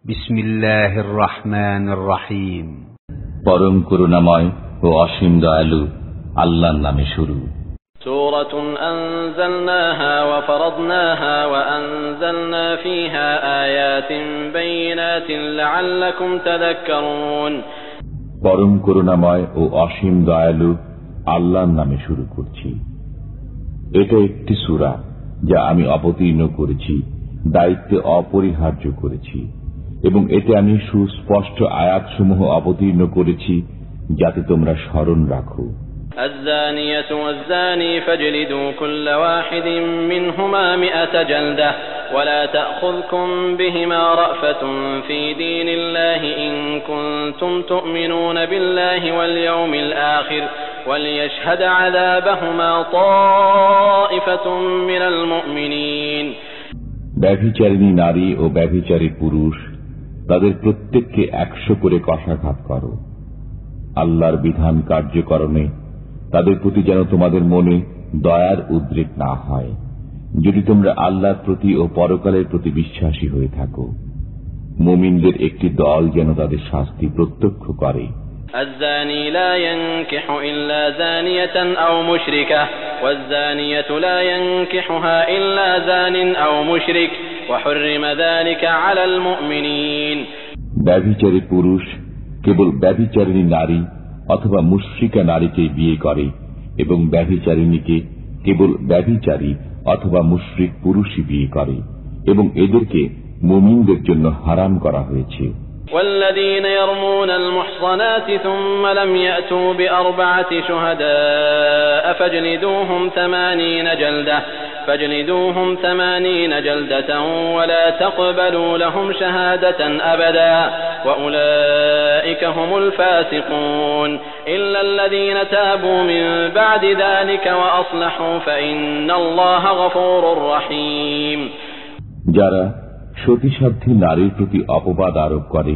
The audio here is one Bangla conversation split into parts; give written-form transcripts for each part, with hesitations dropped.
বিসমিল্লাহির রহমানির রহিম। পরম করুণাময় ও অসীম দয়ালু আল্লাহর নামে শুরু। সূরাতুন আনজালনাহা ওয়া ফারাদনাহা ওয়া আনজালনা ফীহা আয়াতিন বাইয়িনাতিন লাআল্লাকুম তাযাক্কারুন। পরম করুণাময় ও অসীম দয়ালু আল্লাহর নামে শুরু করছি। এটা একটি সূরা যা আমি অবতীর্ণ করেছি, দায়িত্বে অপরিহার্য করেছি, এবং এতে আমি সুস্পষ্ট আয়াতসমূহ অবতীর্ণ করেছি যাতে তোমরা স্মরণ রাখো। الزانية والزاني فاجلدوا كل واحد منهما 100 جلدة ولا تأخذكم بهما رأفة في دين الله إن كنتم تؤمنون بالله واليوم الآخر وليشهد عذابهما طائفة من المؤمنين। ব্যভিচারিণী নারী ও ব্যভিচারী পুরুষ তাদের প্রত্যেককে 100 করে কশাঘাত করো। আল্লাহর বিধান কার্যকরণে তাদের প্রতি যেন তোমাদের মনে দয়ার উদ্রেক না হয়, যদি তোমরা আল্লাহর প্রতি ও পরকালের প্রতি বিশ্বাসী হয়ে থাকো। মুমিনদের একটি দল যেন তাদের শাস্তি প্রত্যক্ষ করে। الزاني لا ينكح إلا زانية أو مشركة والزانية لا ينكحها إلا زان أو مشرك وحرم ذلك على المؤمنين। ব্যভিচারী পুরুষ কেবল ব্যভিচারিণী নারী অথবা মুশরিকা নারীকে বিয়ে করে, এবং ব্যভিচারিণীকে কেবল ব্যভিচারী অথবা মুশরিক পুরুষই বিয়ে করে, এবং এদেরকে মুমিনদের জন্য হারাম করা হয়েছে। والذين يرمون المحصنات ثم لم يأتوا بأربعة شهداء فاجلدوهم 80 جلدة ولا تقبلوا لهم شهادة أبدا وأولئك هم الفاسقون إلا الذين تابوا من بعد ذلك وأصلحوا فإن الله غفور رحيم। যারা সতীসাধ্যী নারীর প্রতি অপবাদ আরোপ করে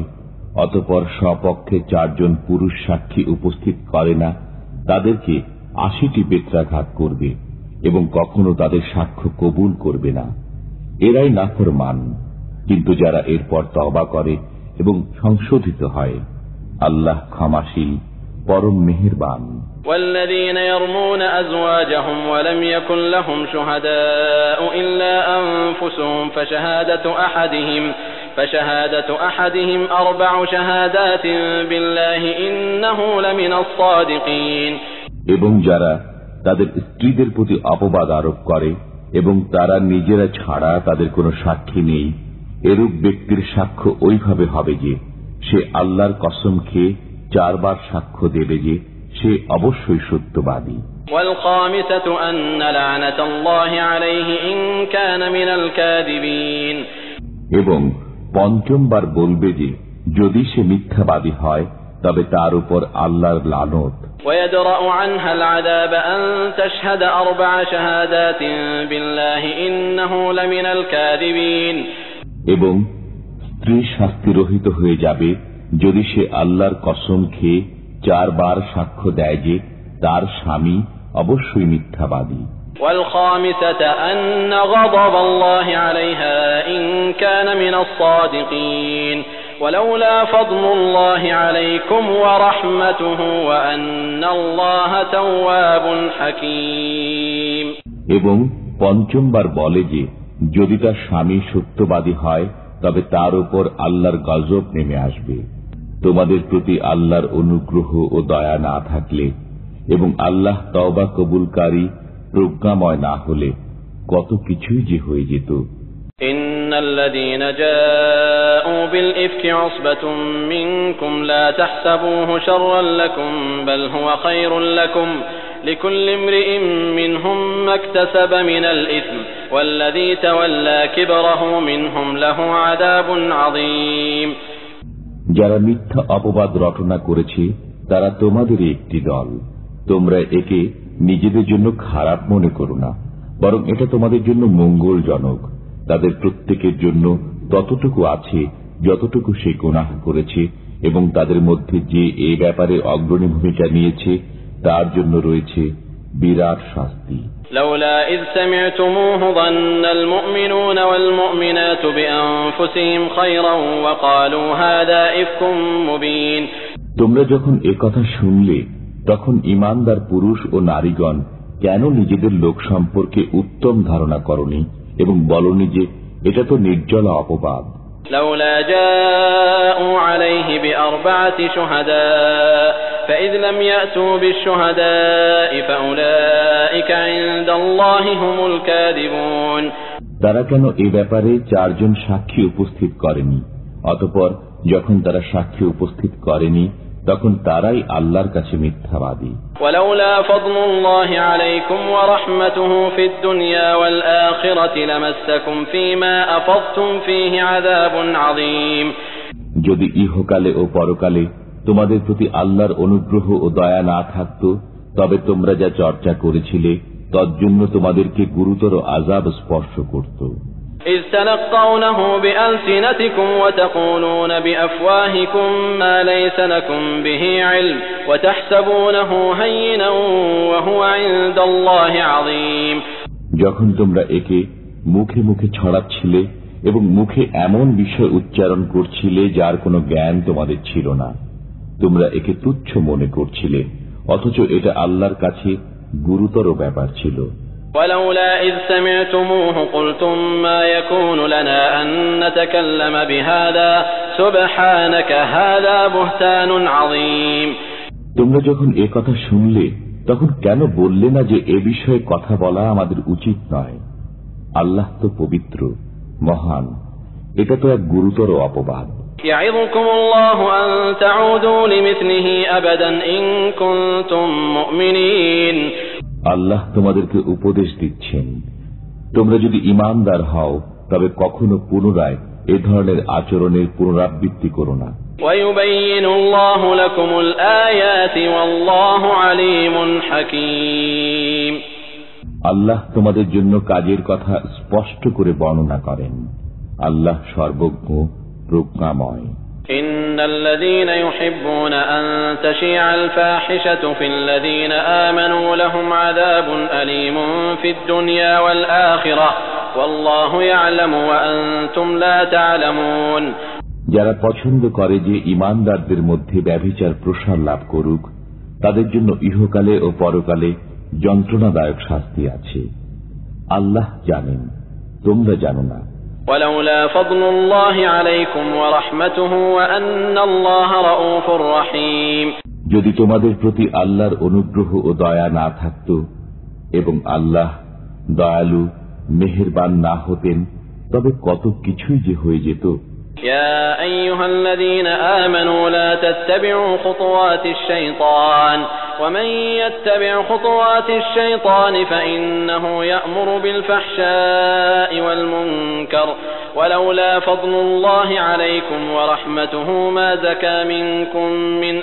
অতঃপর স্বপক্ষে 4 জন পুরুষ সাক্ষী উপস্থিত করে না, তাদেরকে 80টি বেত্রাঘাত করবে এবং কখনো তাদের সাক্ষ্য কবুল করবে না। এরাই নাফরমান। কিন্তু যারা এরপর তওবা করে এবং সংশোধিত হয়, আল্লাহ ক্ষমাশীল, পরম মেহেরবান। والذين يرمون أزواجهم ولم يكن لهم شهداء إلا أنفسهم فشهادة أحدهم 4 شهادات بالله إنه لمن الصادقين। এবং যারা তাদের স্ত্রীদের প্রতি অপবাদ আরোপ করে এবং তারা নিজেরা ছাড়া তাদের কোনো সাক্ষী নেই, এরূপ ব্যক্তির সাক্ষ্য ওইভাবে হবে যে সে আল্লাহর কসম খেয়ে 4 বার সাক্ষ্য দেবে যে সে অবশ্যই সত্যবাদী। والخامسة أن لعنة الله عليه إن كان من الكاذبين। এবং 5ম বার বলবে যে যদি সে মিথ্যাবাদী হয় তবে তার উপর আল্লাহর লানত। ويدرأ عنها العذاب أن تشهد 4 شهادات بالله إنه لمن الكاذبين। এবং স্ত্রী শাস্তিরহিত হয়ে যাবে যদি সে আল্লাহর কসম খেয়ে 4 বার সাক্ষ্য দেয় যে তার স্বামী অবশ্যই মিথ্যাবাদী। والخامسة أن غضب الله عليها إن كان من الصادقين ولولا فضل الله عليكم ورحمته وأن الله تواب حكيم। এবং 5ম বার বলে যে যদি তার স্বামী সত্যবাদী হয় তবে তার উপর আল্লাহর গজব নেমে আসবে। তোমাদের প্রতি আল্লাহর অনুগ্রহ ও দয়া না থাকলে এবং আল্লাহ তওবা কবুলকারী প্রজ্ঞাময় না হলে কত কিছুই যে হয়ে যেত। ইন্নাল্লাযীনা জাa'u বিল ইফকি উসবাতুম মিনকুম লা তাহসাবুহু শাররান লাকুম বাল হুয়া খায়রুন লাকুম লিকুল্লি ইমরিইন মিনহুম মাকতাসাবা মিনাল ইসম ওয়াল্লাযী তাওয়াল্লা কিবরাহু মিনহুম লাহু আযাবুন আযীম। যারা মিথ্যা অপবাদ রটনা করেছে তারা তোমাদের একটি দল। তোমরা একে নিজেদের জন্য খারাপ মনে করো না, বরং এটা তোমাদের জন্য মঙ্গলজনক। তাদের প্রত্যেকের জন্য ততটুকু আছে যতটুকু সে গুনাহ করেছে, এবং তাদের মধ্যে যে এ ব্যাপারে অগ্রণী ভূমিকা নিয়েছে তার জন্য রয়েছে বিরাট শাস্তি। لولا إذ سمعتموه ظن المؤمنون والمؤمنات بأنفسهم خيرا وقالوا هذا إفك مبين। তোমরা যখন একথা শুনলে তখন ঈমানদার পুরুষ ও নারীগণ কেন নিজেদের লোক সম্পর্কে উত্তম ধারণা করনি এবং বলনি যে এটা তো নির্জলা অপবাদ। لولا جاءوا عليه بأربعة شهداء فإذ لم يأتوا بالشهداء فأولئك عند الله هم الكاذبون। তারা কেন এই ব্যাপারে 4 জন সাক্ষী উপস্থিত করেনি? অতঃপর যখন তারা সাক্ষী উপস্থিত করেনি তখন তারাই আল্লাহর কাছে মিথ্যাবাদী। ولولا فضل الله عليكم ورحمته في الدنيا والآخرة لمسكم فيما أفضتم فيه عذاب عظيم। যদি ইহকালে ও পরকালে তোমাদের প্রতি আল্লাহর অনুগ্রহ ও দয়া না থাকতো তবে তোমরা যা চর্চা করেছিলে তজ্জন্য তোমাদেরকে গুরুতর আযাব স্পর্শ করত। إذ تلقونه بألسنتكم وتقولون بأفواهكم ما ليس لكم به علم وتحسبونه هينا وهو عند الله عظيم। যখন তোমরা একে মুখে মুখে ছড়াচ্ছিলে এবং মুখে এমন বিষয় উচ্চারণ করছিলে যার কোনো জ্ঞান তোমাদের ছিল না, তোমরা একে তুচ্ছ মনে করছিলে, অথচ এটা আল্লাহর কাছে গুরুতর ব্যাপার ছিল। ولولا إذ سمعتموه قلتم ما يكون لنا أن نتكلم بهذا سبحانك هذا بهتان عظيم। তোমরা যখন এ কথা শুনলে তখন কেন বললে না যে এ বিষয়ে কথা বলা আমাদের উচিত নয়? আল্লাহ তো পবিত্র, মহান, এটা তো এক গুরুতর অপবাদ। يعظكم الله أن تعودوا لمثله أبدا إن كنتم مؤمنين। আল্লাহ তোমাদেরকে উপদেশ দিচ্ছেন, তোমরা যদি ঈমানদার হও তবে কখনো পুনরায় এ ধরনের আচরণের পুনরাবৃত্তি করো না। ويبين الله لكم الآيات والله عليم حكيم। আল্লাহ তোমাদের জন্য কাজের কথা স্পষ্ট করে বর্ণনা করেন। আল্লাহ সর্বজ্ঞ, প্রজ্ঞাময়। إن الذين يحبون أن تشيع الفاحشة في الذين آمنوا لهم عذاب أليم في الدنيا والآخرة والله يعلم وأنتم لا تعلمون। যারা পছন্দ করে যে ঈমানদারদের মধ্যে ব্যভিচার প্রসার লাভ করুক তাদের জন্য ইহকালে ও পরকালে যন্ত্রণাদায়ক শাস্তি আছে। আল্লাহ জানেন, তোমরা জানো না। ولولا فضل الله عليكم ورحمته وأن الله رؤوف رحيم। যদি তোমাদের প্রতি আল্লাহর অনুগ্রহ ও দয়া না থাকত এবং আল্লাহ দয়ালু মেহেরবান না হতেন তবে কত কিছুই যে হয়ে যেত। يا أيها الذين آمنوا لا تتبعوا خطوات الشيطان ومن يتبع خطوات الشيطان فإنه يأمر بالفحشاء والمنكر ولولا فضل الله عليكم ورحمته ما زكى منكم من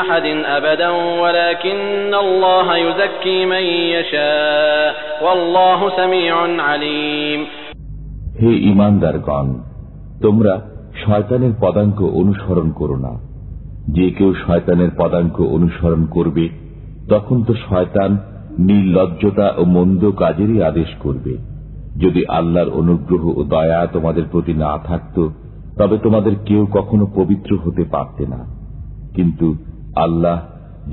أحد أبدا ولكن الله يزكي من يشاء والله سميع عليم। হে ঈমানদারগণ, তোমরা শয়তানের পদাঙ্ক অনুসরণ করো না। যে কেউ শয়তানের পদাঙ্ক অনুসরণ করবে তখন তো শয়তান নির্লজ্জতা ও মন্দ কাজেরই আদেশ করবে। যদি আল্লাহর অনুগ্রহ ও দয়া তোমাদের প্রতি না থাকত তবে তোমাদের কেউ কখনো পবিত্র হতে পারতে না। কিন্তু আল্লাহ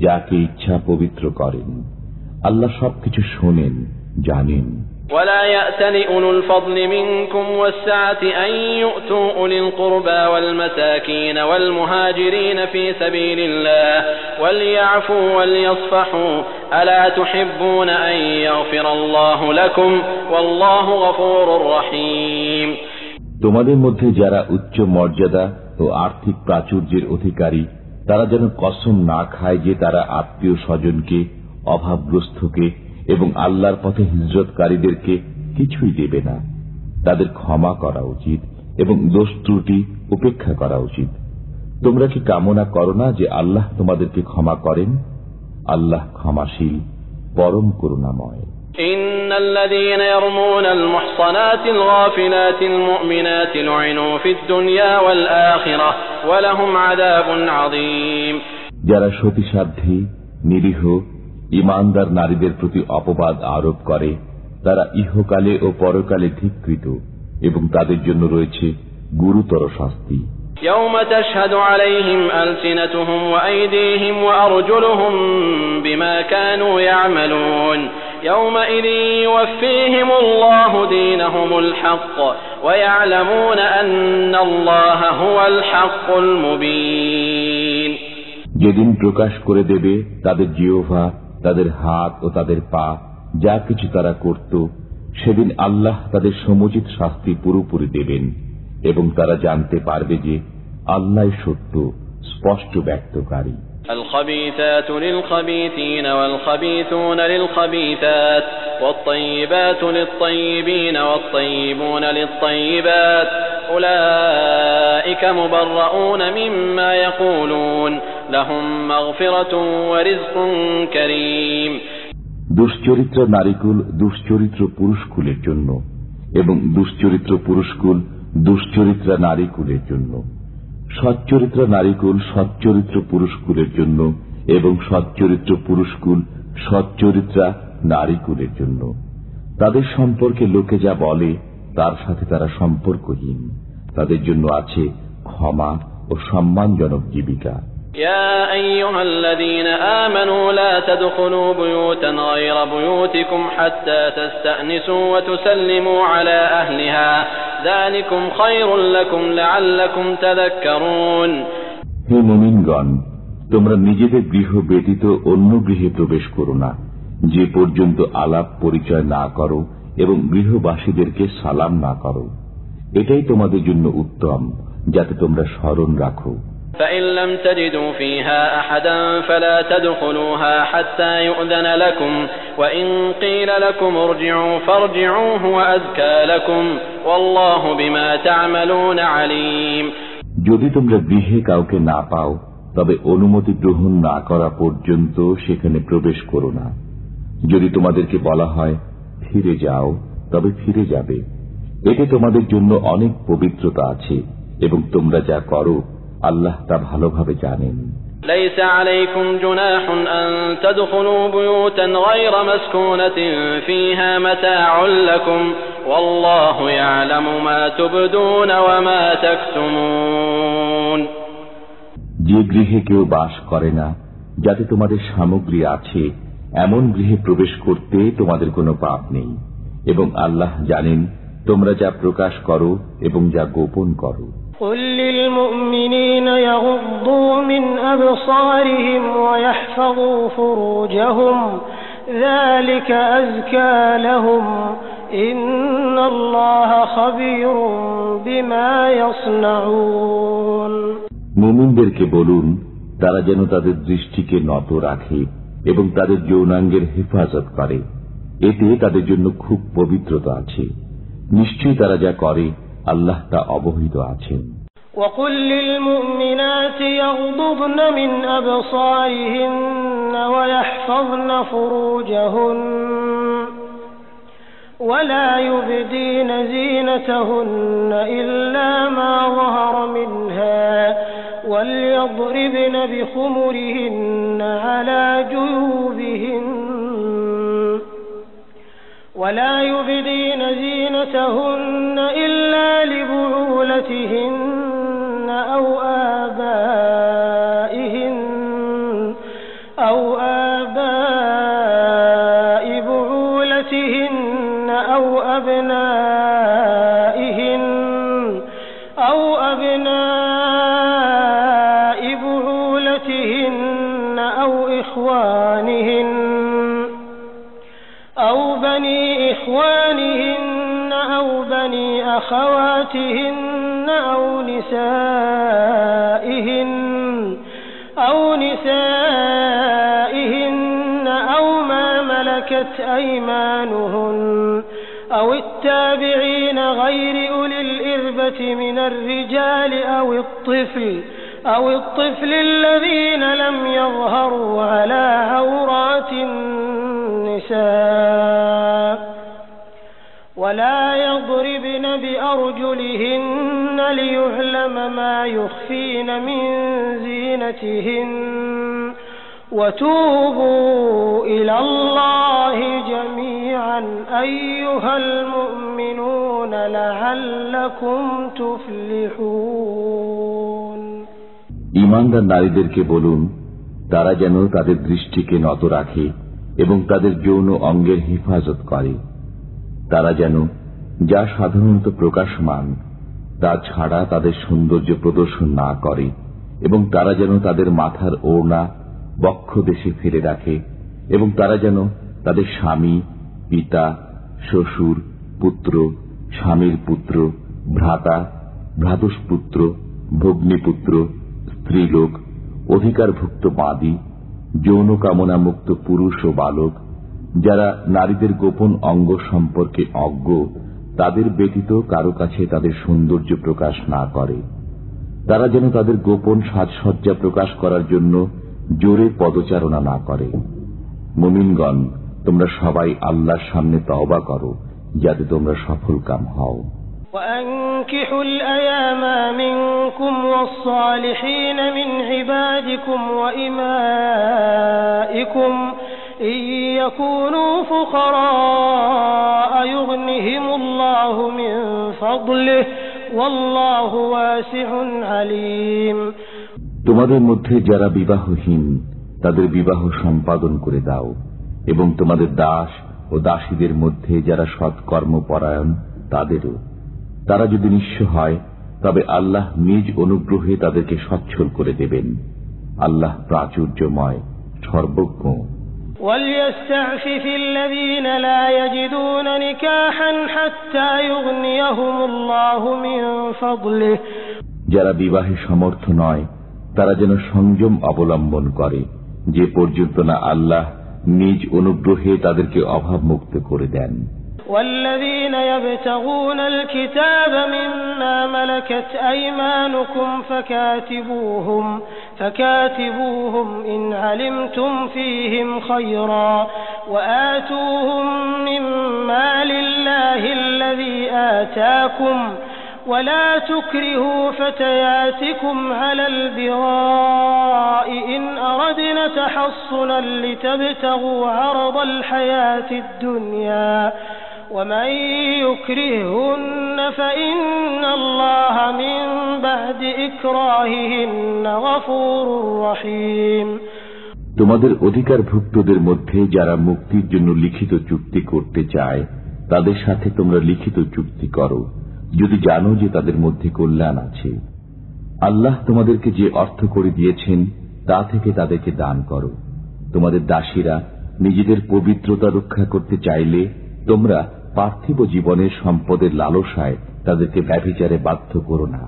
যাকে ইচ্ছা পবিত্র করেন। আল্লাহ সবকিছু শোনেন, জানেন। ولا يأتل أولو الفضل منكم والسعة أن يؤتوا أولي القربى والمساكين والمهاجرين في سبيل الله وليعفوا وليصفحوا ألا تحبون أن يغفر الله لكم والله غفور رحيم। তোমাদের মধ্যে যারা উচ্চ মর্যাদা ও আর্থিক প্রাচুর্যের অধিকারী তারা যেন কসম না খায় যে তারা আত্মীয় স্বজনকে, অভাবগ্রস্তকে এবং আল্লাহর পথে হিজরতকারীদেরকে কিছুই দেবে না। তাদের ক্ষমা করা উচিত এবং দোষ ত্রুটি উপেক্ষা করা উচিত। তোমরা কি কামনা করো না যে আল্লাহ তোমাদেরকে ক্ষমা করেন? আল্লাহ ক্ষমাশীল, পরম করুণাময়। إن الذين يرمون المحصنات الغافلات المؤمنات لعنوا في الدنيا والآخرة ولهم عذاب عظيم। যারা সতীসাধ্যী, নিরীহ, ঈমানদার নারীদের প্রতি অপবাদ আরোপ করে তারা ইহকালে ও পরকালে ধিক্কৃত এবং তাদের জন্য রয়েছে গুরুতর শাস্তি। يوم تشهد عليهم ألسنتهم وأيديهم وأرجلهم بما كانوا يعملون يومئذ يوفيهم الله دينهم الحق ويعلمون أن الله هو الحق المبين। যেদিন প্রকাশ করে দেবে তাদের জিহ্বা, তাদের হাত ও তাদের পা, যা কিছু তারা করত, সেদিন আল্লাহ তাদের সমুচিত শাস্তি পুরোপুরি দেবেন এবং তারা জানতে পারবে যে আল্লাহ সত্য, স্পষ্ট ব্যক্তকারী। الخبيثات للخبيثين والخبيثون للخبيثات والطيبات للطيبين والطيبون للطيبات أولئك مبرؤون مما يقولون لهم مغفرة ورزق كريم। দুশ্চরিত্র নারীকুল দুশ্চরিত্র পুরুষকুলের জন্য এবং দুশ্চরিত্র পুরুষকুল দুশ্চরিত্রা নারীকুলের জন্য, সচ্চরিত্র নারীকুল সচ্চরিত্র পুরুষকুলের জন্য এবং সচ্চরিত্র পুরুষকুল সচ্চরিত্রা নারীকুলের জন্য। তাদের সম্পর্কে লোকে যা বলে তার সাথে তারা সম্পর্কহীন। তাদের জন্য আছে ক্ষমা ও সম্মানজনক জীবিকা। يا أيها الذين آمنوا لا تدخلوا بيوتا غير بيوتكم حتى تستأنسوا وتسلموا على أهلها ذلكم خير لكم لعلكم تذكرون। হে মুমিনগণ, তোমরা নিজেদের গৃহ ব্যতীত অন্য গৃহে প্রবেশ করো না, যে পর্যন্ত আলাপ পরিচয় না করো এবং গৃহবাসীদেরকে সালাম না করো। এটাই তোমাদের জন্য উত্তম, যাতে তোমরা স্মরণ রাখো। فإن لم تجدوا فيها أحدا فلا تدخلوها حتى يؤذن لكم وإن قيل لكم ارجعوا فارجعوا هو أزكى لكم والله بما تعملون عليم। যদি তোমরা গৃহে কাউকে না পাও তবে অনুমতি গ্রহণ না করা পর্যন্ত সেখানে প্রবেশ করো না। যদি তোমাদেরকে বলা হয় ফিরে যাও তবে ফিরে যাবে। এতে তোমাদের জন্য অনেক পবিত্রতা আছে এবং তোমরা যা করো আল্লাহ তা ভালোভাবে জানেন। ليس عليكم جناح أن تدخلوا بيوتا غير مسكونة فيها متاع لكم والله يعلم ما تبدون وما تكتمون। যে গৃহে কেউ বাস করে না, যাতে তোমাদের সামগ্রী আছে, এমন গৃহে প্রবেশ করতে তোমাদের কোনো পাপ নেই এবং আল্লাহ জানেন তোমরা যা প্রকাশ করো এবং যা গোপন করো। قل للمؤمنين يغضوا من أبصارهم ويحفظوا فروجهم ذلك أزكى لهم إن الله خبير بما يصنعون। মুমিনদেরকে বলুন তারা যেন তাদের দৃষ্টিকে নত রাখে এবং তাদের যৌনাঙ্গের হেফাজত করে, এতে তাদের জন্য খুব পবিত্রতা আছে। নিশ্চয়ই তারা যা করে আল্লাহ তা অবহিত আছেন। وقل للمؤمنات يغضضن من أبصارهن ويحفظن فروجهن ولا يبدين زينتهن إلا ما ظهر منها وليضربن بخمرهن على جيوبهن ولا يبدين زينتهن إلا لبعولتهن أو آباء بعولتهن أو أبناء بعولتهن أو إخوانهن أو بني إخوانهن أو بني أخواتهن أو نسائهن أو ما ملكت أيمانهن أو التابعين غير أولي الإربة من الرجال أو الطفل الذين لم يظهروا على عورات النساء ولا يضربن بأرجلهن ليعلم ما يخفين من زينتهن وتوبوا إلى الله جميعا أيها المؤمنون لعلكم تفلحون ঈমানদার নারীদেরকে বলুন, তারা যেন তাদের দৃষ্টিকে নত রাখে এবং তাদের যৌন অঙ্গের হেফাজত করে। তারা যেন যা সাধারণত প্রকাশমান তা ছাড়া তাদের সৌন্দর্য প্রদর্শন না করে এবং তারা যেন তাদের মাথার ওড়না বক্ষদেশে ফেলে রাখে এবং তারা যেন তাদের স্বামী, পিতা, শ্বশুর, পুত্র, স্বামীর পুত্র, ভ্রাতা, ভ্রাতুষ্পুত্র, ভগ্নীপুত্র, স্ত্রীলোক, অধিকারভুক্ত বাদী, যৌন কামনা মুক্ত পুরুষ ও বালক, যারা নারীদের গোপন অঙ্গ সম্পর্কে অজ্ঞ, তাদের ব্যতীত কারো কাছে তাদের সৌন্দর্য প্রকাশ না করে। তারা যেন তাদের গোপন সাজসজ্জা প্রকাশ করার জন্য জোরে পদচারণা না করে। মুমিনগণ, তোমরা সবাই আল্লাহর সামনে তওবা করো, যাতে তোমরা সফলকাম হও। وأنكحوا الأيام منكم والصالحين من عبادكم وإمائكم إن يكونوا فقراء يغنهم الله من فضله والله واسع عليم তোমাদের মধ্যে যারা বিবাহহীন তাদের বিবাহ সম্পাদন করে দাও এবং তোমাদের দাস ও দাসীদের মধ্যে যারা সৎকর্মপরায়ণ তাদেরও। তারা যদি নিঃস্ব হয় তবে আল্লাহ নিজ অনুগ্রহে তাদেরকে সচ্ছল করে দেবেন। আল্লাহ প্রাচুর্যময়, সর্বজ্ঞ। وَلْيَسْتَعْفِفِ الَّذِينَ لَا يَجِدُونَ نِكَاحًا حَتَّى يُغْنِيَهُمُ اللَّهُ مِنْ فَضْلِهِ যারা বিবাহে সমর্থ নয় তারা যেন সংযম অবলম্বন করে, যে পর্যন্ত না আল্লাহ নিজ অনুগ্রহে তাদেরকে অভাবমুক্ত করে দেন। والذين يبتغون الكتاب مما ملكت أيمانكم فكاتبوهم إن علمتم فيهم خيرا وآتوهم من مال الله الذي آتاكم ولا تكرهوا فتياتكم على البغاء إن أردنا تحصنا لتبتغوا عرض الحياة الدنيا ومن يكرههن فإن الله من بعد إكراههن غفور رحيم তোমাদের অধিকারভুক্তদের মধ্যে যারা মুক্তির জন্য লিখিত চুক্তি করতে চায় তাদের সাথে তোমরা লিখিত চুক্তি করো, যদি জানো যে তাদের মধ্যে কল্যাণ আছে। আল্লাহ তোমাদেরকে যে অর্থ করে দিয়েছেন তা থেকে তাদেরকে দান করো। তোমাদের দাসীরা নিজেদের পবিত্রতা রক্ষা করতে চাইলে তোমরা পার্থিব জীবনের সম্পদের লালসায় তাদেরকে ব্যভিচারে বাধ্য করো না।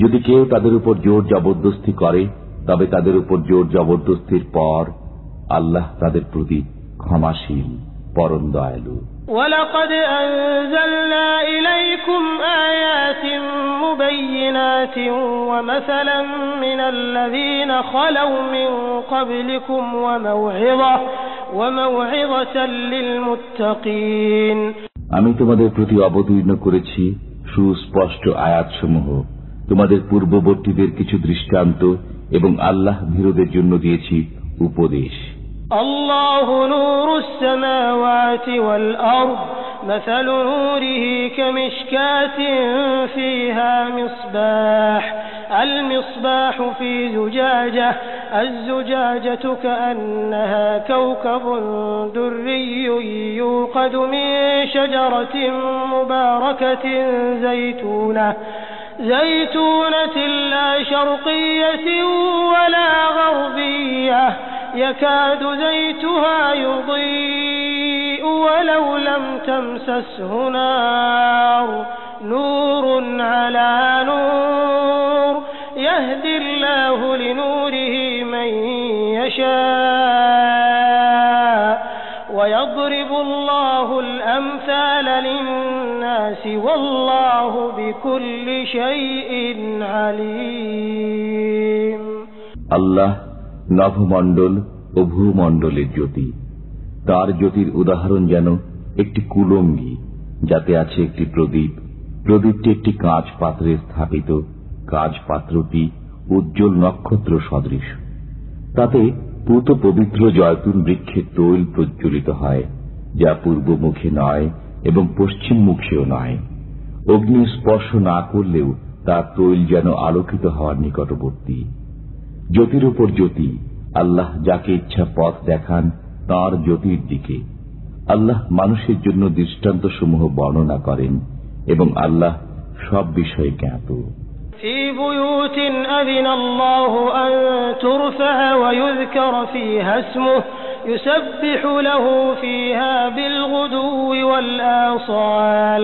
যদি কেউ তাদের উপর জোর জবরদস্তি করে তবে তাদের উপর জোর জবরদস্তির পর আল্লাহ তাদের প্রতি ক্ষমাশীল, পরম দয়ালু। وَلَقَدْ أَنزَلْنَا إِلَيْكُمْ آيَاتٍ مُبَيِّنَاتٍ وَمَثَلًا مِنَ الَّذِينَ خَلَوْا مِن قَبْلِكُمْ وَمَوْعِظَةً لِّلْمُتَّقِينَ আমি তোমাদের প্রতি অবতীর্ণ করেছি সুস্পষ্ট আয়াতসমূহ, তোমাদের পূর্ববর্তীদের কিছু দৃষ্টান্ত এবং আল্লাহ ভীরুদের জন্য দিয়েছি উপদেশ। الله نور السماوات والأرض مثل نوره كمشكاة فيها مصباح المصباح في زجاجة الزجاجة كأنها كوكب دري يوقد من شجرة مباركة زيتونة لا شرقية ولا غربية يكاد زيتها يضيء ولو لم تمسسه نور على نور يهدي الله لنوره من يشاء ويضرب الله الأمثال للناس والله بكل شيء عليم আল্লাহ নভমণ্ডল ও ভূমণ্ডলের জ্যোতি। তার জ্যোতির উদাহরণ যেন একটি কুলঙ্গি, যাতে আছে একটি প্রদীপ। প্রদীপটি একটি কাঁচ পাত্রে স্থাপিত, কাঁচ পাত্রটি উজ্জ্বল নক্ষত্র সদৃশ। তাতে পুত পবিত্র জয়তুন বৃক্ষে তৈল প্রজ্বলিত হয়, যা পূর্বমুখী নয় এবং পশ্চিমমুখীও নয়। অগ্নি স্পর্শ না করলেও তার তৈল যেন আলোকিত হওয়ার নিকটবর্তী। জ্যোতির উপর জ্যোতি, আল্লাহ যাকে ইচ্ছা পথ দেখান তাঁর জ্যোতির দিকে। আল্লাহ মানুষের জন্য দৃষ্টান্তসমূহ বর্ণনা করেন এবং আল্লাহ সব বিষয়ে জ্ঞাত। في بيوت أذن الله أن ترفع ويذكر فيها اسمه يسبح له فيها بالغدو والآصال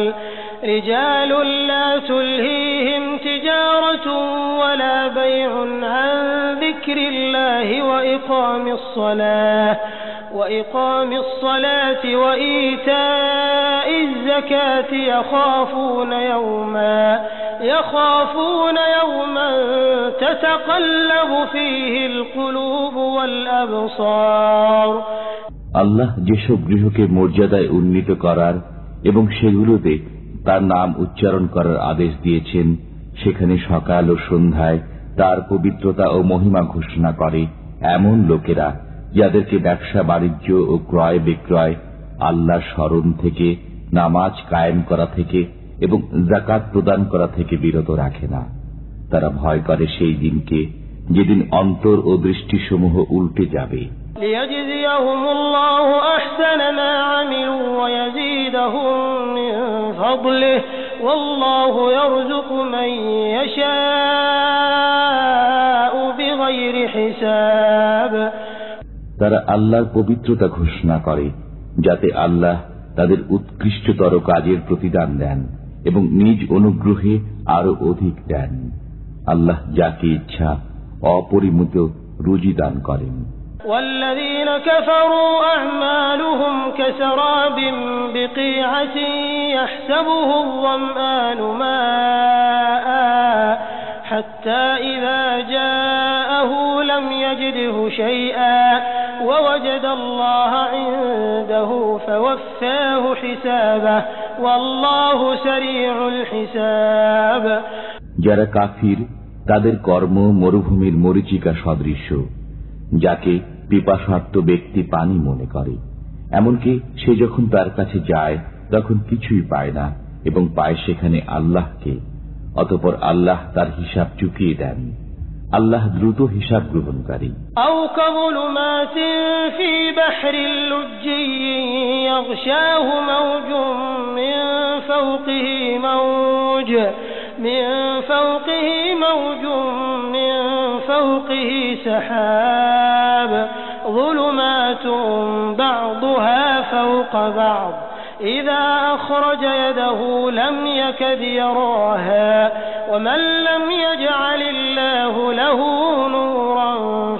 رجال لا تلهيهم تجارة ولا بيع عن ذكر الله وإقام الصلاة وإيتاء الزكاة يخافون يوما تتقلب فيه القلوب والأبصار আল্লাহ যেসব গৃহকে মর্যাদায় উন্নীত করার এবং সেগুলোতে তার নাম উচ্চারণ করার আদেশ দিয়েছেন, সেখানে সকাল ও সন্ধ্যায় তার পবিত্রতা ও মহিমা ঘোষণা করে এমন লোকেরা যাদেরকে ব্যবসা বাণিজ্য ও ক্রয় বিক্রয়, আল্লাহর স্মরণ থেকে, নামাজ কায়েম করা থেকে এবং যাকাত প্রদান করা থেকে বিরত রাখে না। তারা ভয় করে সেই দিনকে যেদিন অন্তর ও দৃষ্টিসমূহ উল্টে যাবে। ليجزيهم الله أحسن ما عملوا ويزيدهم من فضله والله يرزق من يشاء بغير حساب। তারা আল্লাহর পবিত্রতা ঘোষণা করে যাতে আল্লাহ তাদের উৎকৃষ্টতর কাজের প্রতিদান দেন এবং নিজ অনুগ্রহে আরো অধিক দেন। আল্লাহ যাকে ইচ্ছা অপরিমিত রুজি দান করেন। والذين كفروا أعمالهم كسراب بقيعة يحسبه الظمآن ماء حتى إذا جاءه لم يجده شيئا ووجد الله عنده فوفاه حسابه والله سريع الحساب। যারা কাফির তাদের কর্ম মরুভূমির মরীচিকা সদৃশ্য, যাকে পিপাসার্ত ব্যক্তি পানি মনে করে। এমনকি সে যখন তার কাছে যায় তখন কিছুই পায় না এবং পায় সেখানে আল্লাহকে। অতঃপর আল্লাহ তার হিসাব চুকিয়ে দেন। আল্লাহ দ্রুত হিসাব গ্রহণকারী। أو كظلمات في بحر لجي يغشاه موج من فوقه موج من فوقه سحاب ظلمات بعضها فوق بعض إذا أخرج يده لم يكد يراها ومن لم يجعل الله له نورا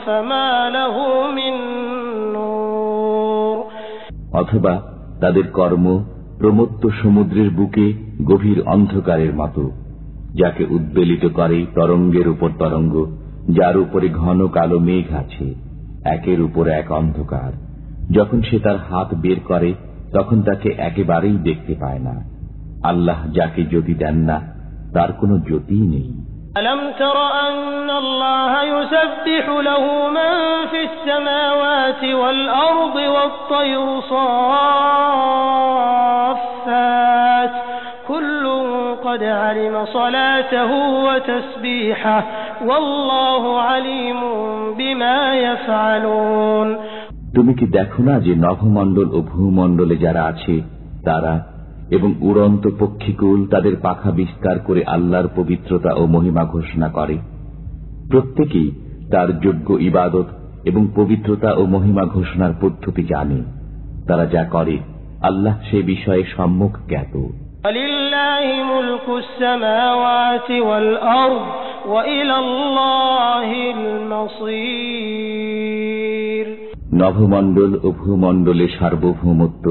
فما له من نور। অথবা তাদের কর্ম প্রমত্ত সমুদ্রের বুকে গভীর অন্ধকারের মতো, যাকে উদ্বেলিত করে তরঙ্গের উপর তরঙ্গ, যার উপরে ঘন কালো মেঘ আছে, একের উপর এক অন্ধকার। যখন সে তার হাত বের করে তখন তাকে একেবারেই দেখতে পায় না। আল্লাহ যাকে জ্যোতি দেন না তার কোনো জ্যোতিই নেই। ألم تر أن الله يسبح له من في السماوات والأرض والطير صافات كل قد علم صلاته وتسبيحه والله عليم بما يفعلون। তুমি কি দেখো না যে নভমণ্ডল ও ভূমণ্ডলে যারা আছে তারা এবং উড়ন্ত পক্ষীকুল তাদের পাখা বিস্তার করে আল্লাহর পবিত্রতা ও মহিমা ঘোষণা করে। প্রত্যেকেই তার যোগ্য ইবাদত এবং পবিত্রতা ও মহিমা ঘোষণার পদ্ধতি জানে। তারা যা করে আল্লাহ সে বিষয়ে সম্যক জ্ঞাত। وَلِلَّهِ مُلْكُ السَّمَاوَاتِ وَالْأَرْضِ وَإِلَى اللَّهِ الْمَصِيرُ। নভমণ্ডল ও ভূমণ্ডলের সার্বভৌমত্ব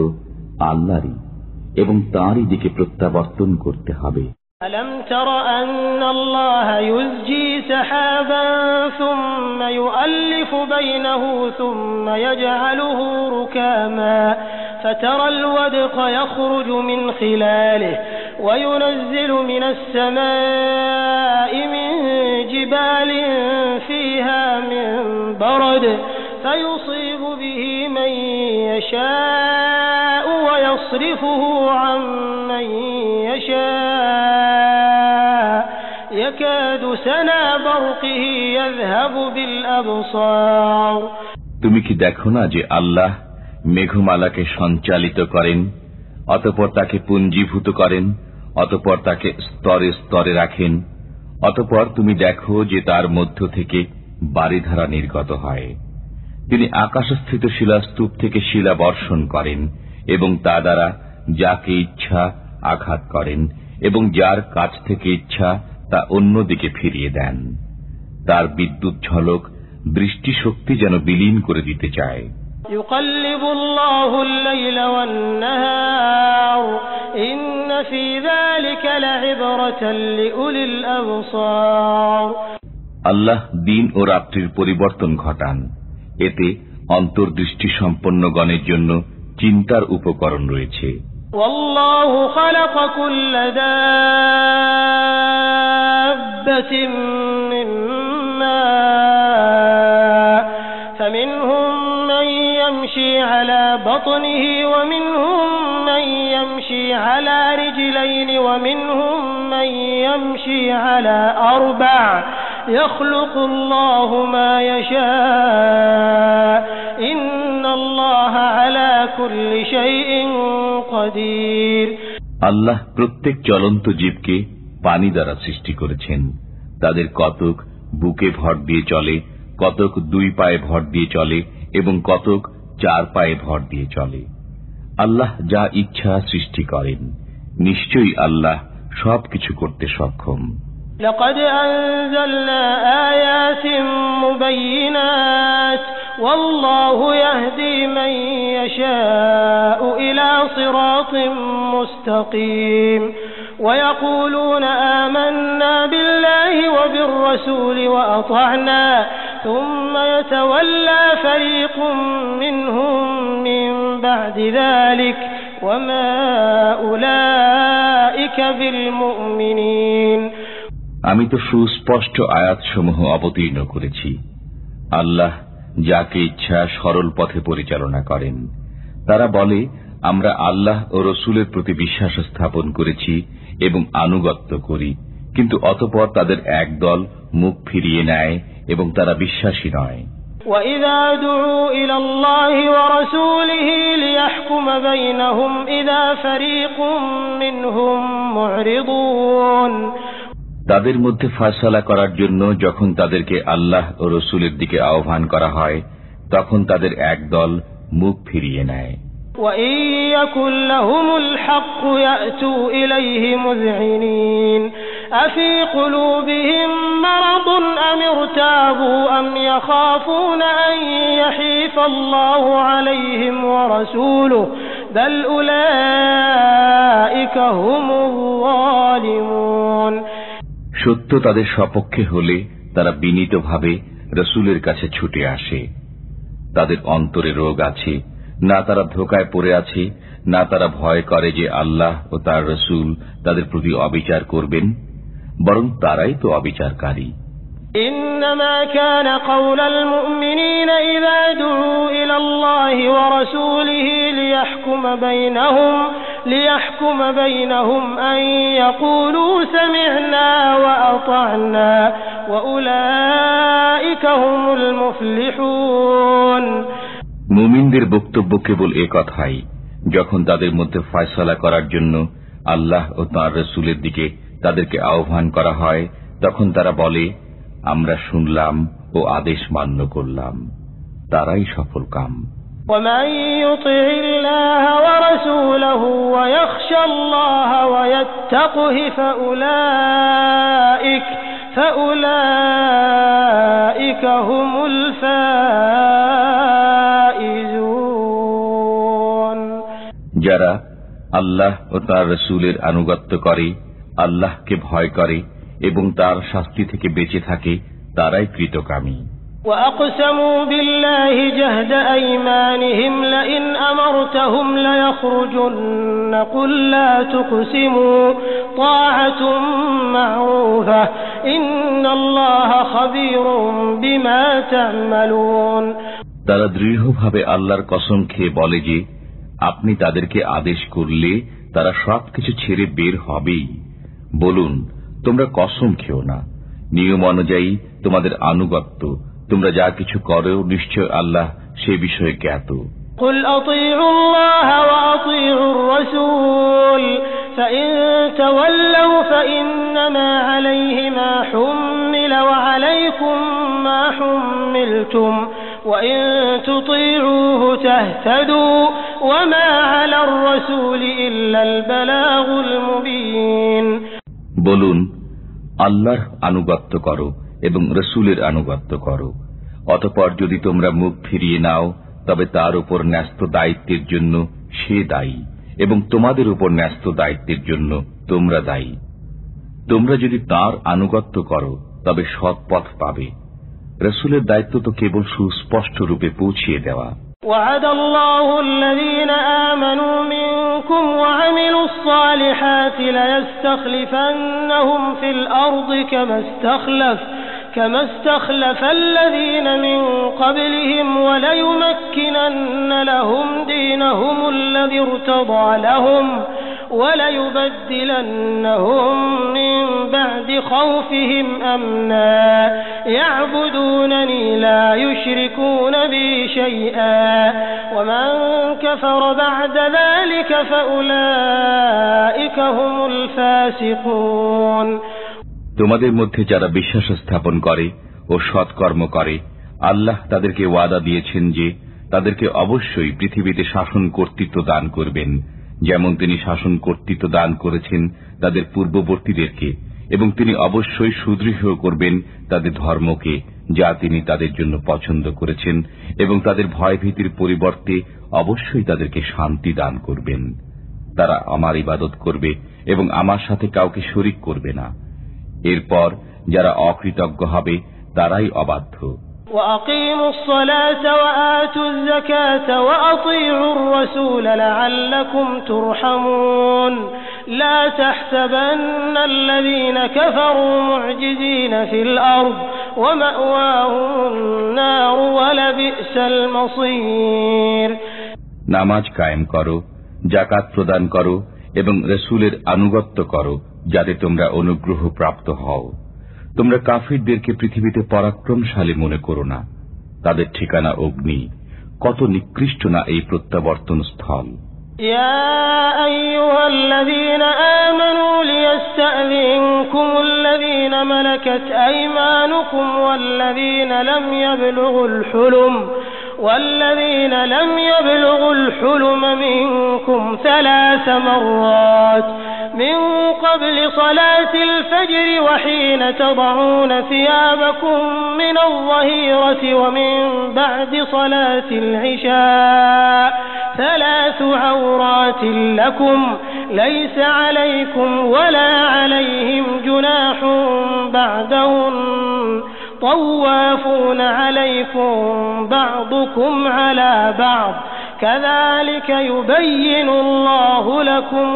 আল্লাহরই এবং তাঁরই দিকে প্রত্যাবর্তন করতে হবে। ألم تر أن الله يزجي سحابا ثم يؤلف بينه ثم يجعله ركاما فترى الودق يخرج من خلاله وينزل من السماء من جبال فيها من برد فيصيب به من يشاء ويصرفه عن من يشاء يكاد سنا برقه يذهب بالأبصار তুমি কি দেখো না যে আল্লাহ মেঘমালাকে সঞ্চালিত করেন, অতঃপর তাকে পুঞ্জীভূত করেন, অতঃপর তাকে স্তরে স্তরে রাখেন, অতঃপর তুমি দেখো যে তার মধ্য থেকে বারিধারা নির্গত হয়। তিনি আকাশস্থিত শিলাস্তূপ থেকে শিলা বর্ষণ করেন এবং তা দ্বারা যাকে ইচ্ছা আঘাত করেন এবং যার কাছ থেকে ইচ্ছা তা অন্যদিকে ফিরিয়ে দেন। তার বিদ্যুৎ ঝলক দৃষ্টিশক্তি যেন বিলীন করে দিতে চায়। يقلب الله الليل والنهار إن في ذلك لعبرة لأولي الأبصار আল্লাহ দিন ও রাত্রির পরিবর্তন ঘটান, এতে অন্তর্দৃষ্টি সম্পন্ন গণের জন্য চিন্তার উপকরণ রয়েছে। والله خلق كل دابة من ماء فمنهم من يمشي على بطنه ومنهم من يمشي على رجلين ومنهم من يمشي على أربع يخلق الله ما يشاء إن الله على كل شيء قدير আল্লাহ প্রত্যেক চলন্ত জীবকে পানি দ্বারা সৃষ্টি করেছেন। তাদের কতক বুকে ভর দিয়ে চলে, কতক দুই পায়ে ভর দিয়ে চলে এবং কতক চার পায়ে ভর দিয়ে চলে। আল্লাহ যা ইচ্ছা সৃষ্টি করেন, নিশ্চয়ই আল্লাহ সবকিছু করতে সক্ষম। لقد أنزلنا آيات مبينات والله يهدي من يشاء إلى صراط مستقيم ويقولون آمنا بالله وبالرسول وأطعنا ثم يتولى فريق منهم من بعد ذلك وما أولئك بالمؤمنين আমি তো সুস্পষ্ট আয়াতসমূহ অবতীর্ণ করেছি। আল্লাহ যাকে ইচ্ছা সরল পথে পরিচালনা করেন। তারা বলে, আমরা আল্লাহ ও রসুলের প্রতি বিশ্বাস স্থাপন করেছি এবং আনুগত্য করি, কিন্তু অতঃপর তাদের এক দল মুখ ফিরিয়ে নেয় এবং তারা বিশ্বাসী নয়। وَإِذَا دُعُوا إِلَى اللَّهِ وَرَسُولِهِ لِيَحْكُمَ بَيْنَهُمْ إِذَا فَرِيقٌ مِّنْهُمْ مُعْرِضُونَ তাদের মধ্যে ফয়সালা করার জন্য যখন তাদেরকে আল্লাহ ও রসুলের দিকে আহ্বান করা হয়, তখন তাদের এক দল মুখ ফিরিয়ে নেয়। وَإِن يَكُن لَّهُمُ الْحَقُّ يَأْتُوا إِلَيْهِ مُذْعِنِينَ أَفِي قُلُوبِهِم مَّرَضٌ أَمِ ارْتَابُوا أَمْ يَخَافُونَ أَن يَحِيفَ اللَّهُ عَلَيْهِمْ وَرَسُولُهُ بَلْ أُولَٰئِكَ هُمُ الظَّالِمُونَ সত্য তাদের সপক্ষে হলে তারা বিনীতভাবে রসুলের কাছে ছুটে আসে। তাদের অন্তরে রোগ আছে, না তারা ধোঁকায় পড়ে আছে, না তারা ভয় করে যে আল্লাহ ও তার রসুল তাদের প্রতি অবিচার করবেন, বরং তারাই তো অবিচারকারী। إنما كان قول المؤمنين إذا دعوا إلى الله ورسوله ليحكم بينهم أن يقولوا سمعنا وأطعنا وأولئك هم المفلحون মুমিনদের বক্তব্য কেবল এ কথাই, যখন তাদের মধ্যে ফয়সালা করার জন্য আল্লাহ ও তাঁর রসুলের দিকে তাদেরকে আহ্বান করা হয়, তখন তারা বলে, আমরা শুনলাম ও আদেশ মান্য করলাম, তারাই সফলকাম। ومن يطع الله ورسوله ويخشى الله ويتقه فأولئك هم الفائزون যারা আল্লাহ ও তার রসুলের আনুগত্য করে, আল্লাহকে ভয় করে এবং তার শাস্তি থেকে বেঁচে থাকে, তারাই কৃতকামী। وأقسموا بالله جهد أيمانهم لئن أمرتهم ليخرجن قل لا تقسموا طاعة معروفة إن الله خبير بما تعملون তারা দৃঢ়ভাবে আল্লাহর কসম খেয়ে বলে যে আপনি তাদেরকে আদেশ করলে তারা সবকিছু ছেড়ে বের হবেই। বলুন, তোমরা কসম খেও না, নিয়ম অনুযায়ী তোমাদের আনুগত্য তোমরা যা কিছু করো নিশ্চয় আল্লাহ সে বিষয়ে জ্ঞাত। قل أطيعوا الله وأطيعوا الرسول فإن تولوا فإنما عليه ما حمل وعليكم ما حملتم وإن تطيعوه تهتدوا وما على الرسول إلا البلاغ المبين। বলুন, আল্লাহর আনুগত্য করো এবং রসুলের আনুগত্য করো, অতঃপর যদি তোমরা মুখ ফিরিয়ে নাও তবে তার উপর ন্যস্ত দায়িত্বের জন্য সে দায়ী এবং তোমাদের উপর ন্যস্ত দায়িত্বের জন্য তোমরা দায়ী। তোমরা যদি তার আনুগত্য করো তবে সৎ পথ পাবে। রসুলের দায়িত্ব তো কেবল সুস্পষ্ট রূপে পৌঁছিয়ে দেওয়া। وعد الله الذين آمنوا منكم وعملوا الصالحات ليستخلفنهم في الأرض كما استخلف الذين من قبلهم وليمكنن لهم دينهم الذي ارتضى لهم وليبدلنهم من بعد خوفهم أمنا يعبدونني لا يشركون بي شيئا ومن كفر بعد ذلك فأولئك هم الفاسقون। তোমাদের মধ্যে যারা বিশ্বাস স্থাপন করে ও সৎকর্ম করে, আল্লাহ তাদেরকে ওয়াদা দিয়েছেন যে তাদেরকে অবশ্যই পৃথিবীতে শাসন কর্তৃত্ব দান করবেন, যেমন তিনি শাসন কর্তৃত্ব দান করেছেন তাদের পূর্ববর্তীদেরকে, এবং তিনি অবশ্যই সুদৃঢ় করবেন তাদের ধর্মকে যা তিনি তাদের জন্য পছন্দ করেছেন, এবং তাদের ভয়ভীতির পরিবর্তে অবশ্যই তাদেরকে শান্তি দান করবেন। তারা আমার ইবাদত করবে এবং আমার সাথে কাউকে শরীক করবে না। এরপর যারা অকৃতজ্ঞ হবে তারাই অবাধ্য। وأقيموا الصلاة وآتوا الزكاة وأطيعوا الرسول لعلكم ترحمون لا تحسبن الذين كفروا معجزين في الأرض ومأواهم النار ولبئس المصير। নামাজ কায়েম করো, যাকাত প্রদান করো এবং রসুলের আনুগত্য করো যাতে তোমরা অনুগ্রহ প্রাপ্ত হও। তোমরা কাফিরদেরকে পৃথিবীতে পরাক্রমশালী মনে করো না, তাদের ঠিকানা অগ্নি, কত নিকৃষ্ট না এই প্রত্যাবর্তন স্থল। يا أيها الذين آمنوا ليستأذنكم الذين ملكت أيمانكم والذين لم يبلغوا الحلم منكم 3 مرات من قبل صلاة الفجر وحين تضعون ثيابكم من الظهيرة ومن بعد صلاة العشاء 3 عورات لكم ليس عليكم ولا عليهم جناح بعدهن طوافون عليكم بعضكم على بعض كذلك يبين الله لكم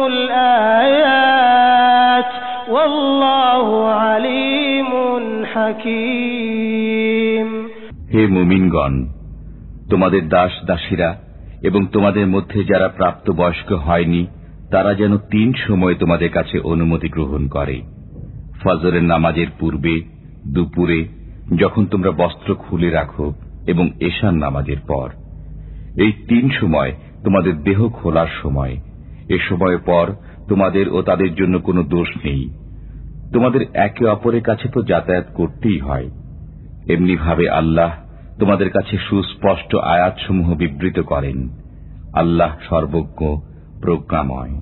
الآيات والله عليم حكيم। হে মুমিনগণ, তোমাদের দাস দাসীরা এবং তোমাদের মধ্যে যারা প্রাপ্তবয়স্ক হয়নি তারা যেন 3 সময় তোমাদের কাছে অনুমতি গ্রহণ করে। ফজরের নামাজের পূর্বে, দুপুরে, যখন তোমরা বস্ত্র খুলে রাখো, এবং এশার নামাজের পর। এই 3 সময় তোমাদের দেহ খোলার সময়। এ সময়ের পর তোমাদের ও তাদের জন্য কোনো দোষ নেই। তোমাদের একে অপরের কাছে তো যাতায়াত করতেই হয়। এমনিভাবে আল্লাহ তোমাদের কাছে সুস্পষ্ট আয়াতসমূহ বিবৃত করেন। আল্লাহ সর্বজ্ঞ, প্রজ্ঞাময়।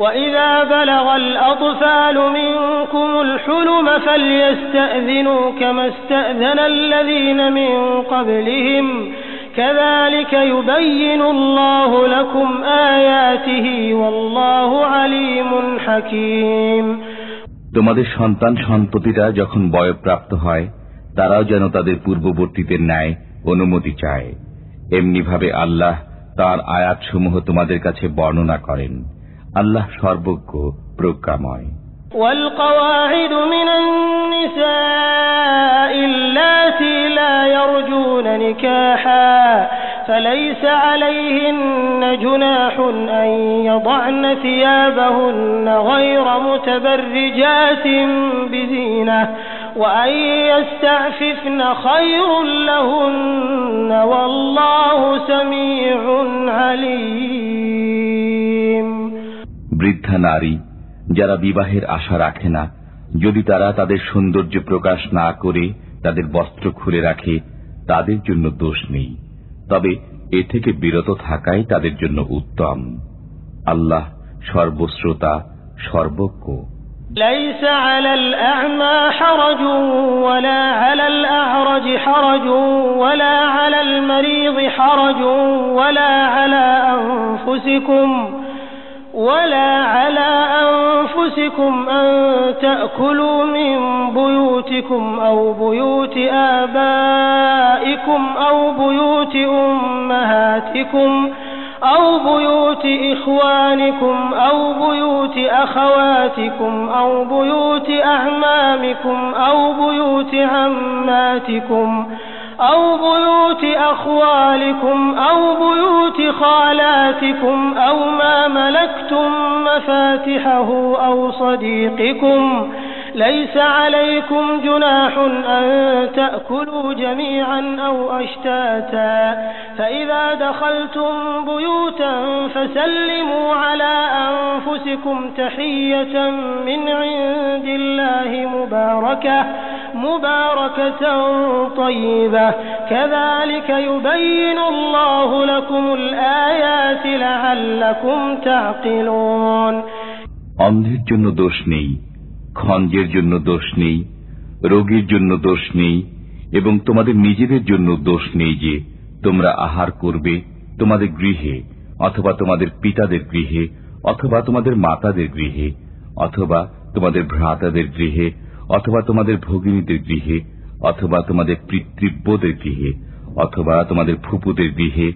وَإِذَا بَلَغَ الْأَطْفَالُ مِنكُمُ الْحُلُمَ فَلْيَسْتَأْذِنُوا كَمَا اسْتَأْذَنَ الَّذِينَ مِن قَبْلِهِمْ كَذَلِكَ يُبَيِّنُ اللَّهُ لَكُمْ آيَاتِهِ وَاللَّهُ عَلِيمٌ حَكِيمٌ। তোমাদের সন্তান সন্ততিরা যখন বয়ঃপ্রাপ্ত হয় তারাও যেন তাদের পূর্ববর্তীদের ন্যায় অনুমতি চায়। এমনিভাবে আল্লাহ তাঁর আয়াতসমূহ তোমাদের কাছে বর্ণনা করেন। আল্লাহ সর্বজ্ঞ, প্রজ্ঞাময়। والقواعد من النساء اللاتي لا يرجون نكاحا فليس عليهن جناح أن يضعن ثيابهن غير متبرجات بزينة وأن يستعففن خير لهن والله سميع عليم। বৃদ্ধা নারী যারা বিবাহের আশা রাখে না, যদি তারা তাদের সৌন্দর্য প্রকাশ না করে তাদের বস্ত্র খুলে রাখে, তাদের জন্য দোষ নেই, তবে এ থেকে বিরত থাকাই তাদের জন্য উত্তম। আল্লাহ সর্বশ্রোতা, সর্বজ্ঞ। ليس على الأعمى حرج ولا على الأعرج حرج ولا على المريض حرج ولا على أنفسكم أن تأكلوا من بيوتكم أو بيوت آبائكم أو بيوت أمهاتكم أو بيوت إخوانكم أو بيوت أخواتكم أو بيوت أعمامكم أو بيوت عماتكم أو بيوت أخوالكم أو بيوت خالاتكم أو ما ملكتم مفاتحه أو صديقكم ليس عليكم جناح أن تأكلوا جميعا أو أشتاتا فإذا دخلتم بيوتا فسلموا على أنفسكم تحية من عند الله مباركة طيبة كذلك يبين الله لكم الآيات لعلكم تعقلون। অন্ধের জন্য দোষ নেই, খঞ্জের জন্য দোষ নেই, রোগীর জন্য দোষ নেই এবং তোমাদের নিজেদের জন্য দোষ নেই যে তোমরা আহার করবে তোমাদের গৃহে অথবা তোমাদের পিতাদের গৃহে অথবা তোমাদের মাতাদের গৃহে অথবা তোমাদের ভ্রাতাদের গৃহে অথবা তোমাদের ভগিনীদের গৃহে অথবা তোমাদের পিতৃব্যদের গৃহে অথবা তোমাদের ফুপুদের গৃহে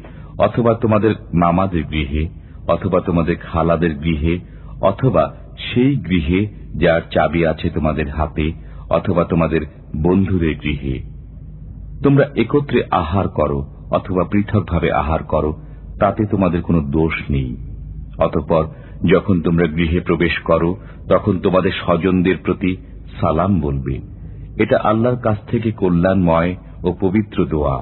অথবা তোমাদের মামাদের গৃহে অথবা তোমাদের খালাদের গৃহে অথবা সেই গৃহে যার চাবি আছে তোমাদের হাতে অথবা তোমাদের বন্ধুদের গৃহে। তোমরা একত্রে আহার করো অথবা পৃথকভাবে আহার করো, তাতে তোমাদের কোনো দোষ নেই। অতঃপর যখন তোমরা গৃহে প্রবেশ করো তখন তোমাদের স্বজনদের প্রতি সালাম বলবে, এটা আল্লাহর কাছ থেকে কল্যাণময় ও পবিত্র দোয়া।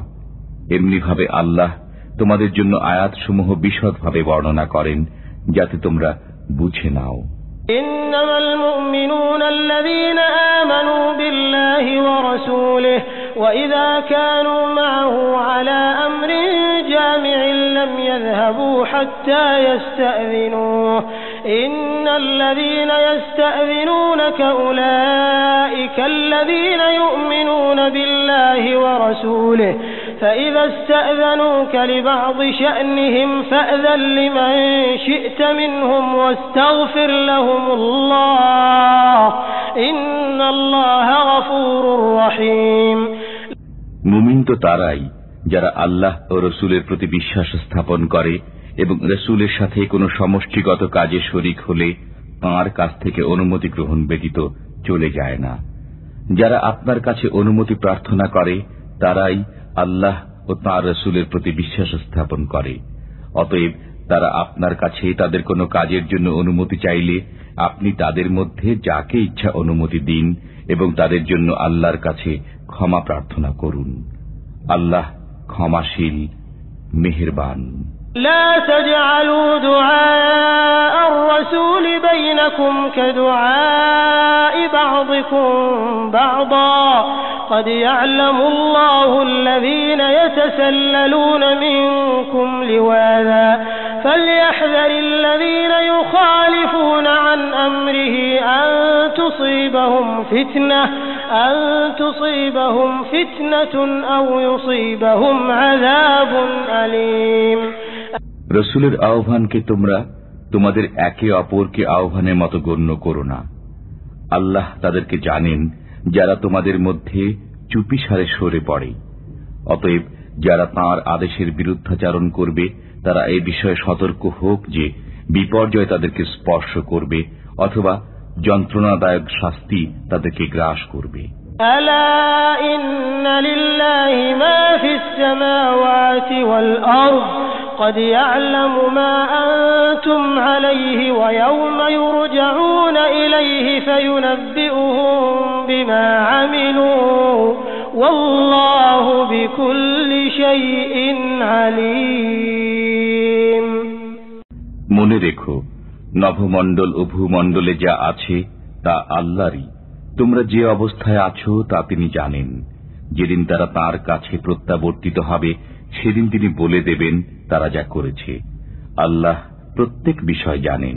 এমনিভাবে আল্লাহ তোমাদের জন্য আয়াতসমূহ বিশদভাবে বর্ণনা করেন যাতে তোমরা বুঝে নাও। إنما المؤمنون الذين آمنوا بالله ورسوله وإذا كانوا معه على أمر جامع لم يذهبوا حتى يستأذنوه إن الذين يستأذنونك أولئك الذين يؤمنون بالله ورسوله فإذا استأذنوك لبعض شأنهم فأذن لمن شئت منهم واستغفر لهم الله إن الله غفور رحيم। মুমিন তো তারাই যারা আল্লাহ ও রসুলের প্রতি বিশ্বাস স্থাপন করে এবং রসুলের সাথে কোনো সমষ্টিগত কাজে শরিক হলে তাঁর কাছ থেকে অনুমতি গ্রহণ ব্যতীত চলে যায় না। যারা আপনার কাছে অনুমতি প্রার্থনা করে তারাই আল্লাহ ও তাঁর রসুলের প্রতি বিশ্বাস স্থাপন করে। অতএব তারা আপনার কাছে তাদের কোনো কাজের জন্য অনুমতি চাইলে আপনি তাদের মধ্যে যাকে ইচ্ছা অনুমতি দিন এবং তাদের জন্য আল্লাহর কাছে ক্ষমা প্রার্থনা করুন। আল্লাহ ক্ষমাশীল, মেহেরবান। لا تجعلوا دعاء الرسول بينكم كدعاء بعضكم بعضا قد يعلم الله الذين يتسللون منكم لواذا فليحذر الذين يخالفون عن أمره أن تصيبهم فتنة أو يصيبهم عذاب أليم। রসুলের আহ্বানকে তোমরা তোমাদের একে অপরকে আহ্বানের মতো গণ্য করো না। আল্লাহ তাদেরকে জানেন যারা তোমাদের মধ্যে চুপিসারে সরে পড়ে। অতএব যারা তাঁর আদেশের বিরুদ্ধাচরণ করবে তারা এই বিষয়ে সতর্ক হোক যে বিপর্যয় তাদেরকে স্পর্শ করবে অথবা যন্ত্রণাদায়ক শাস্তি তাদেরকে গ্রাস করবে। ألا إن لله ما في السماوات والأرض قد يعلم ما أنتم عليه ويوم يرجعون إليه فينبئهم بما عملوا والله بكل شيء عليم। মনে রেখো, নভমণ্ডল ও ভূমণ্ডলে যা আছে তা আল্লাহরই। তোমরা যে অবস্থায় আছো তা তিনি জানেন। যেদিন তারা তাঁর কাছে প্রত্যাবর্তিত হবে সেদিন তিনি বলে দেবেন তারা যা করেছে। আল্লাহ প্রত্যেক বিষয় জানেন।